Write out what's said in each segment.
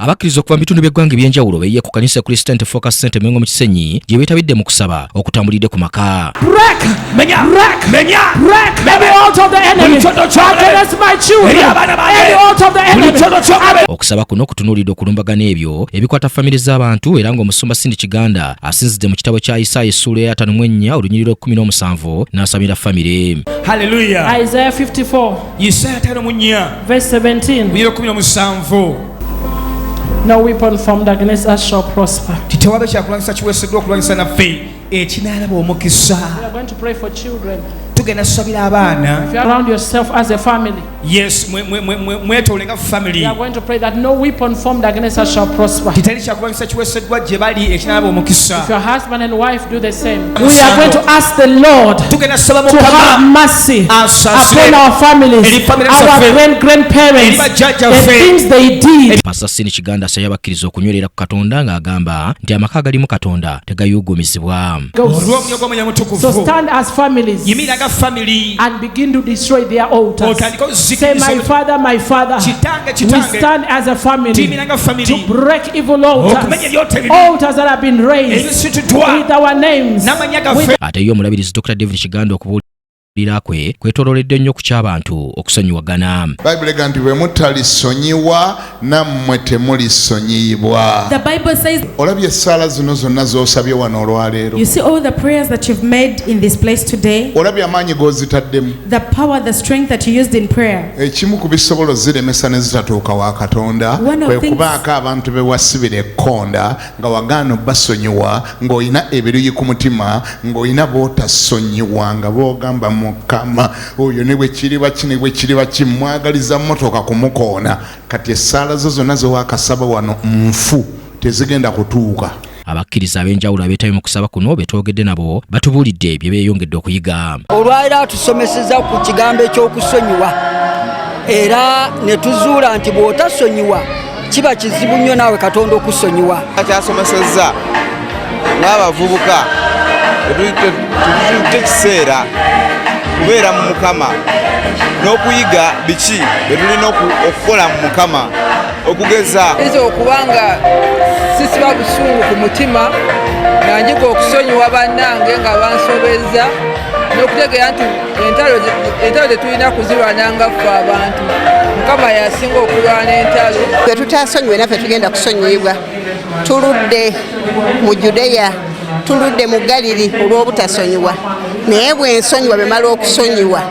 Abakkiriza okuva mu bitundu by'eggwanga eby'enjawulo beeyiye ku kanisa Christian Focus Center Mengo mu Kisenyi gye beetabidde mu kusaba okutambulidde ku maka. Okusaba kuno kutunuulidde okulumbagana ebyo ebikwata famire z'abantu era ng'omusumba Cindy Kiganda asinzidde mu kitabo kya Isaiah essuula ya 54 olunyiriro 17 n'asabira famire. Hallelujah. Isaiah 54 Isaiah 54 verse 17. No weapon formed against us shall prosper. We are going to pray for children. If you surround yourself as a family, yes, we are going to pray that no weapon formed against us shall prosper. If your husband and wife do the same, we are going to ask the Lord to have mercy upon our families, our grandparents, the things they did. Pastor Cindy Kiganda asabye abakkiriza okunywerera ku Katonda ng'agamba nti amaka agalimu Katonda tegayuguumizibwa. So stand as families and begin to destroy their altars. Say, my father, we stand as a family to break evil altars that have been raised with our names. Ate yo omulabirizi Dr. David Kiganda okubuulira kwe kwetololedde nnyo ku ky'abantu okusonyiwagana. Bible egamba nti bwe mutalisonyiwa nammwe temulisonyiyibwa. The Bible says, olabye essaala zino zonna z'osabye wano olwaleero. You see all the prayers that you've made in this place today. Olabye amaanyi g'ozitaddemu. The power, the strength that you used in prayer. Ekimu ku bisobolo ziremesa ne zitatuuka wa Katonda kwe kubaako abantu be wasibira ekkonda nga wagaana basonyiwa ng'olina ebiruyi ku mutima ng'olina b'otasonyiwa nga boogamba Mukama oyo ne bwe kiriba kine bwe kiriba kimwagaliza motoka kumukoona kati essaala zo zonna z'owakasaba wano nfu tezigenda kutuuka. Abakkiriza ab'enjawulo abeetabye mu kusaba kuno betwogedde nabo batubuulidde bye beeyongedde okuyiga. Olwaliro atusomeseza ku kigambo eky'okusonyiwa era ne tuzuula nti bw'otasonyiwa kiba kizibu nnyo naawe Katonda okusonyiwa. Akyasomesezza n'abavubuka tujjudde ekiseera kubeera mu Mukama n'okuyiga biki bye tulina okukola mu Mukama okugeza okubanga sisiba busungu ku mutima nanjika okusonyiwa bannange nga bansobeza n'okutegeera nti entalo tetulina kuzirwana nga ffe abantu. Mukama yasinga okulwana entalo. Bwe tutasonyiwe naffe tugenda kusonyiyibwa. Tuludde mu Judeya, tuludde mu Galili olw'obutasonyiwa. Naye bwe nsonyiwa bemala okusonyiwa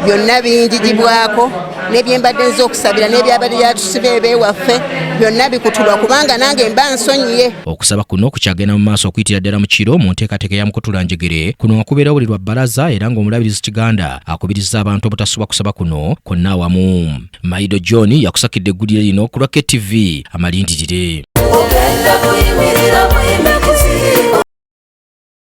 byonna binjigibwako n'ebyembadde nza okusabira n'ebyabadde byatusiba ebeewaffe byonna bikutulwa kubanga nange mba nsonyiye. Okusaba kuno kukyagenda mu maaso okuyitira ddala mu kiro mu nteekateeka ya Mukutula Njegere kuno nga kubeera wulirwa bbalaza era ng'omulabirizi Kiganda akubiriza abantu obutasubwa kusaba kuno kwonna awamu. Maido John yakusakidde eggulire lino ku Rocket TV amalindirire.